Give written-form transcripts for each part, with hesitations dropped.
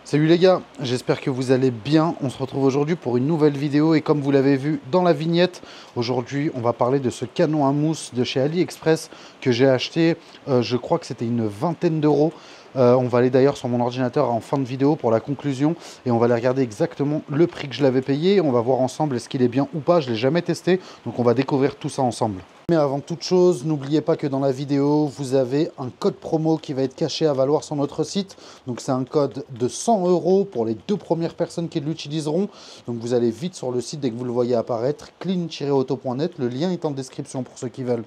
Salut les gars, j'espère que vous allez bien. On se retrouve aujourd'hui pour une nouvelle vidéo et comme vous l'avez vu dans la vignette, aujourd'hui on va parler de ce canon à mousse de chez AliExpress que j'ai acheté, je crois que c'était une vingtaine d'euros. On va aller d'ailleurs sur mon ordinateur en fin de vidéo pour la conclusion et on va aller regarder exactement le prix que je l'avais payé. On va voir ensemble est-ce qu'il est bien ou pas, je ne l'ai jamais testé, donc on va découvrir tout ça ensemble. Mais avant toute chose, n'oubliez pas que dans la vidéo, vous avez un code promo qui va être caché à valoir sur notre site. Donc c'est un code de 100 € pour les 2 premières personnes qui l'utiliseront. Donc vous allez vite sur le site dès que vous le voyez apparaître, clean-auto.net. Le lien est en description pour ceux qui veulent.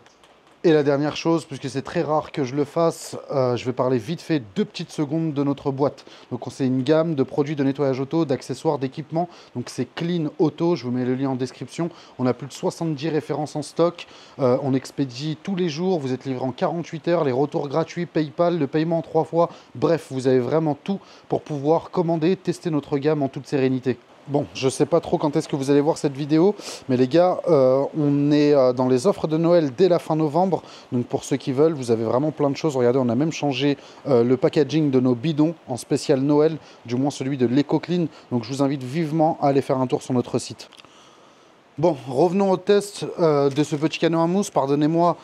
Et la dernière chose, puisque c'est très rare que je le fasse, je vais parler vite fait 2 petites secondes de notre boîte. Donc c'est une gamme de produits de nettoyage auto, d'accessoires, d'équipements. Donc c'est Clean Auto, je vous mets le lien en description. On a plus de 70 références en stock. On expédie tous les jours, vous êtes livré en 48 heures, les retours gratuits, PayPal, le paiement en 3 fois. Bref, vous avez vraiment tout pour pouvoir commander, tester notre gamme en toute sérénité. Bon, je ne sais pas trop quand est-ce que vous allez voir cette vidéo, mais les gars, on est dans les offres de Noël dès la fin novembre. Donc pour ceux qui veulent, vous avez vraiment plein de choses. Regardez, on a même changé le packaging de nos bidons en spécial Noël, du moins celui de l'EcoClean. Donc je vous invite vivement à aller faire un tour sur notre site. Bon, revenons au test de ce petit canon à mousse. Pardonnez-moi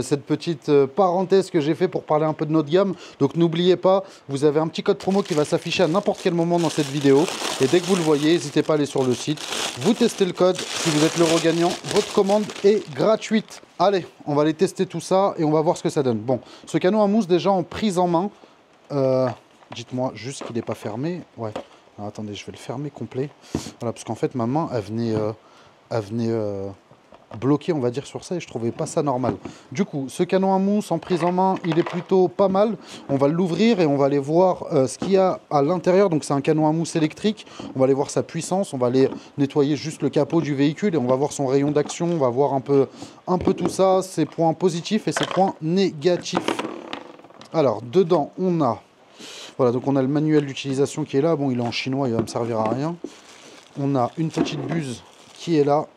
cette petite parenthèse que j'ai fait pour parler un peu de notre gamme. Donc n'oubliez pas, vous avez un petit code promo qui va s'afficher à n'importe quel moment dans cette vidéo. Et dès que vous le voyez, n'hésitez pas à aller sur le site. Vous testez le code. Si vous êtes l'euro gagnant, votre commande est gratuite. Allez, on va aller tester tout ça et on va voir ce que ça donne. Bon, ce canon à mousse déjà en prise en main. Dites-moi juste qu'il n'est pas fermé. Ouais. Alors, attendez, je vais le fermer complet. Voilà, parce qu'en fait, ma main, elle venait bloquer, on va dire, sur ça et je trouvais pas ça normal. Du coup, ce canon à mousse en prise en main, il est plutôt pas mal. On va l'ouvrir et on va aller voir ce qu'il y a à l'intérieur. Donc c'est un canon à mousse électrique. On va aller voir sa puissance. On va aller nettoyer juste le capot du véhicule et on va voir son rayon d'action. On va voir un peu tout ça, ses points positifs et ses points négatifs. Alors, dedans, on a... Voilà, donc on a le manuel d'utilisation qui est là. Bon, il est en chinois, il va me servir à rien. On a une petite buse qui est là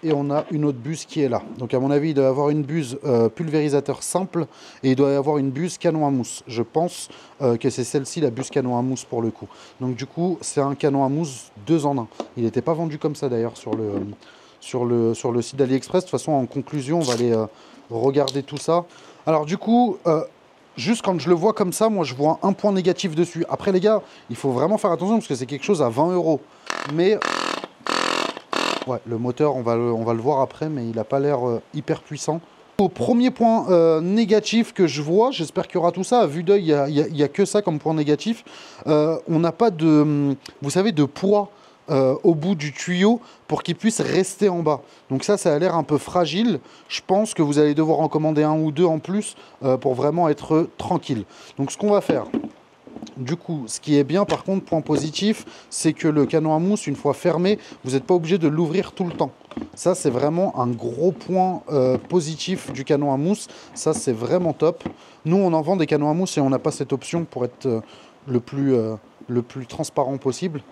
et on a une autre buse qui est là. Donc à mon avis, il doit y avoir une buse pulvérisateur simple et il doit y avoir une buse canon à mousse. Je pense que c'est celle-ci, la buse canon à mousse pour le coup. Donc du coup, c'est un canon à mousse 2 en 1. Il n'était pas vendu comme ça d'ailleurs sur le site d'AliExpress. De toute façon, en conclusion, on va aller regarder tout ça. Alors du coup... juste quand je le vois comme ça, moi je vois un point négatif dessus. Après les gars, il faut vraiment faire attention parce que c'est quelque chose à 20 €. Mais ouais, le moteur, on va le voir après, mais il n'a pas l'air hyper puissant. Au premier point négatif que je vois, j'espère qu'il y aura tout ça. À vue d'œil, il n'y a que ça comme point négatif. On n'a pas de, vous savez, de poids au bout du tuyau pour qu'il puisse rester en bas. Donc ça a l'air un peu fragile. Je pense que vous allez devoir en commander un ou deux en plus pour vraiment être tranquille. Donc ce qu'on va faire... Du coup, ce qui est bien, par contre, point positif, c'est que le canon à mousse, une fois fermé, vous n'êtes pas obligé de l'ouvrir tout le temps. Ça, c'est vraiment un gros point positif du canon à mousse. Ça, c'est vraiment top. Nous, on en vend des canons à mousse et on n'a pas cette option pour être le plus transparent possible.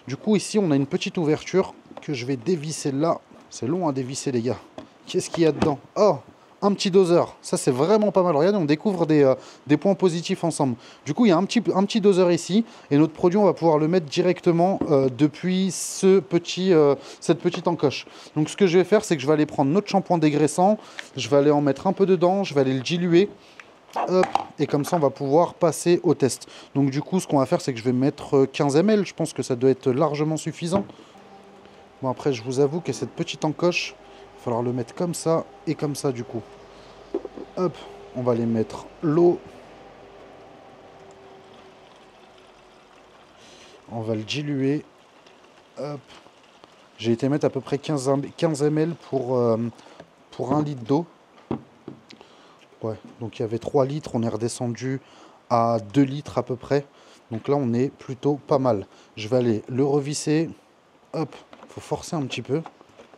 Du coup, ici, on a une petite ouverture que je vais dévisser là. C'est long à dévisser, les gars. Qu'est-ce qu'il y a dedans? Oh! Un petit doseur, ça c'est vraiment pas mal. Regardez, on découvre des points positifs ensemble. Du coup, il y a un petit doseur ici et notre produit, on va pouvoir le mettre directement depuis cette petite encoche. Donc ce que je vais faire, c'est que je vais aller prendre notre shampoing dégraissant, je vais aller en mettre un peu dedans, je vais aller le diluer. Hop, et comme ça, on va pouvoir passer au test. Donc du coup, ce qu'on va faire, c'est que je vais mettre 15 ml. Je pense que ça doit être largement suffisant. Bon, après, je vous avoue que cette petite encoche... Il va falloir le mettre comme ça et comme ça du coup. Hop, on va aller mettre l'eau. On va le diluer. Hop. J'ai été mettre à peu près 15 ml pour 1 litre d'eau. Ouais, donc il y avait 3 litres, on est redescendu à 2 litres à peu près. Donc là, on est plutôt pas mal. Je vais aller le revisser. Hop, il faut forcer un petit peu.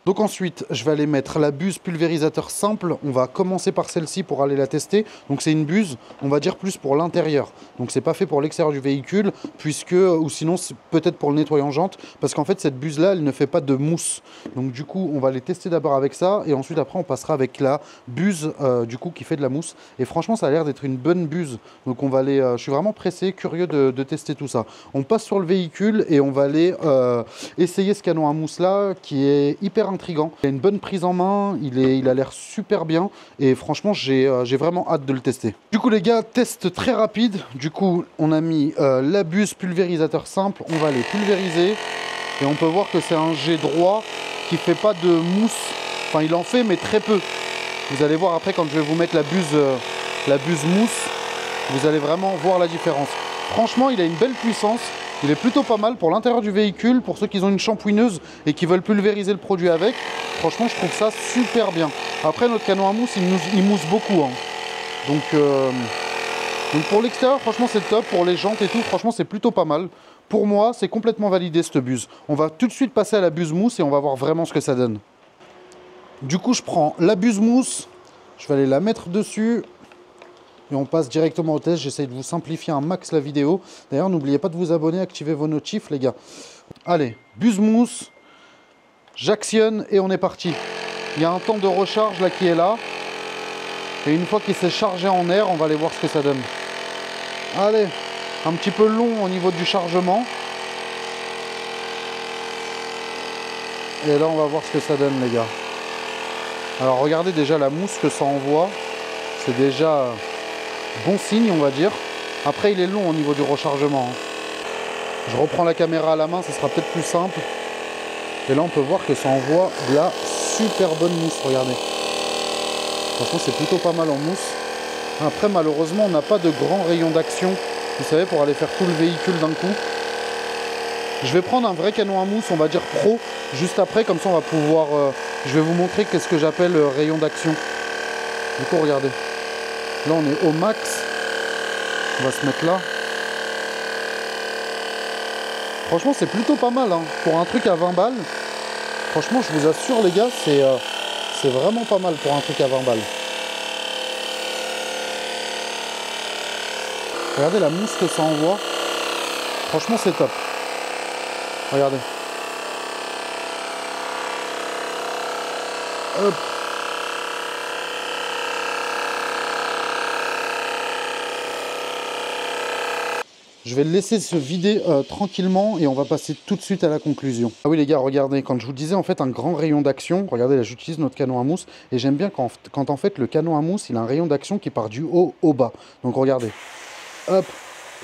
Donc ensuite, je vais aller mettre la buse pulvérisateur simple. On va commencer par celle-ci pour aller la tester. Donc c'est une buse, on va dire plus pour l'intérieur. Donc c'est pas fait pour l'extérieur du véhicule, puisque, ou sinon c'est peut-être pour le nettoyant jante, parce qu'en fait cette buse-là, elle ne fait pas de mousse. Donc du coup, on va les tester d'abord avec ça, et ensuite après on passera avec la buse du coup qui fait de la mousse. Et franchement, ça a l'air d'être une bonne buse. Donc on va aller, je suis vraiment pressé, curieux de tester tout ça. On passe sur le véhicule et on va aller essayer ce canon à mousse là, qui est hyper intriguant. Il a une bonne prise en main, il a l'air super bien et franchement j'ai vraiment hâte de le tester. Du coup les gars, test très rapide. Du coup on a mis la buse pulvérisateur simple, on va les pulvériser et on peut voir que c'est un jet droit qui fait pas de mousse. Enfin il en fait mais très peu. Vous allez voir après quand je vais vous mettre la buse mousse, vous allez vraiment voir la différence. Franchement il a une belle puissance. Il est plutôt pas mal pour l'intérieur du véhicule, pour ceux qui ont une shampouineuse et qui veulent pulvériser le produit avec. Franchement, je trouve ça super bien. Après, notre canon à mousse, il mousse beaucoup. Hein. Donc pour l'extérieur, franchement, c'est top. Pour les jantes et tout, franchement, c'est plutôt pas mal. Pour moi, c'est complètement validé cette buse. On va tout de suite passer à la buse mousse et on va voir vraiment ce que ça donne. Du coup, je prends la buse mousse. Je vais aller la mettre dessus. Et on passe directement au test. J'essaye de vous simplifier un max la vidéo. D'ailleurs, n'oubliez pas de vous abonner, activer vos notifs, les gars. Allez, buse mousse. J'actionne et on est parti. Il y a un temps de recharge là qui est là. Et une fois qu'il s'est chargé en air, on va aller voir ce que ça donne. Allez, un petit peu long au niveau du chargement. Et là, on va voir ce que ça donne, les gars. Alors, regardez déjà la mousse que ça envoie. C'est déjà bon signe, on va dire. Après, il est long au niveau du rechargement. Je reprends la caméra à la main, ça sera peut-être plus simple. Et là, on peut voir que ça envoie de la super bonne mousse, regardez. Franchement, c'est plutôt pas mal en mousse. Après, malheureusement, on n'a pas de grand rayon d'action, vous savez, pour aller faire tout le véhicule d'un coup. Je vais prendre un vrai canon à mousse, on va dire pro, juste après, comme ça on va pouvoir... je vais vous montrer qu'est-ce que j'appelle rayon d'action. Du coup, regardez. Là, on est au max. On va se mettre là. Franchement, c'est plutôt pas mal, hein. Pour un truc à 20 balles. Franchement, je vous assure, les gars, c'est vraiment pas mal pour un truc à 20 balles. Regardez la mousse que ça envoie. Franchement, c'est top. Regardez. Hop. Je vais le laisser se vider tranquillement et on va passer tout de suite à la conclusion. Ah oui les gars, regardez, quand je vous disais en fait un grand rayon d'action, regardez là j'utilise notre canon à mousse et j'aime bien quand en fait le canon à mousse il a un rayon d'action qui part du haut au bas. Donc regardez, hop,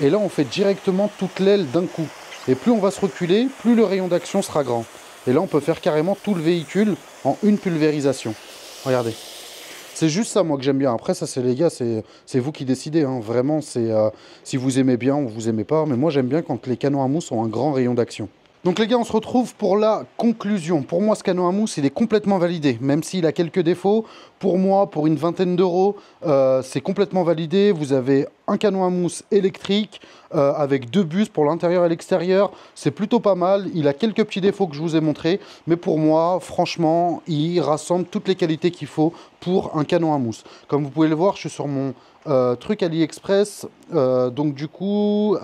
et là on fait directement toute l'aile d'un coup. Et plus on va se reculer, plus le rayon d'action sera grand. Et là on peut faire carrément tout le véhicule en une pulvérisation. Regardez. C'est juste ça, moi, que j'aime bien. Après, ça, c'est les gars, c'est vous qui décidez. Hein. Vraiment, c'est si vous aimez bien ou vous aimez pas. Mais moi, j'aime bien quand les canons à mousse ont un grand rayon d'action. Donc les gars, on se retrouve pour la conclusion. Pour moi, ce canon à mousse, il est complètement validé. Même s'il a quelques défauts, pour moi, pour une vingtaine d'euros, c'est complètement validé. Vous avez un canon à mousse électrique avec 2 buses pour l'intérieur et l'extérieur. C'est plutôt pas mal. Il a quelques petits défauts que je vous ai montrés. Mais pour moi, franchement, il rassemble toutes les qualités qu'il faut pour un canon à mousse. Comme vous pouvez le voir, je suis sur mon truc AliExpress. Donc du coup,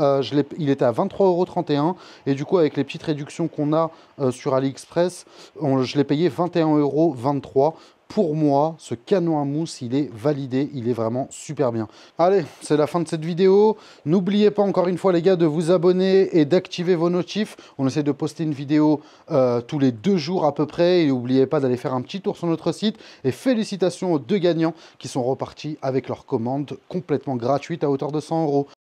il était à 23,31 € et du coup avec les petites réductions qu'on a sur AliExpress, je l'ai payé 21,23 €. Pour moi, ce canon à mousse, il est validé, il est vraiment super bien. Allez, c'est la fin de cette vidéo. N'oubliez pas encore une fois les gars de vous abonner et d'activer vos notifs. On essaie de poster une vidéo tous les 2 jours à peu près. Et n'oubliez pas d'aller faire un petit tour sur notre site. Et félicitations aux 2 gagnants qui sont repartis avec leur commande complètement gratuite à hauteur de 100 €.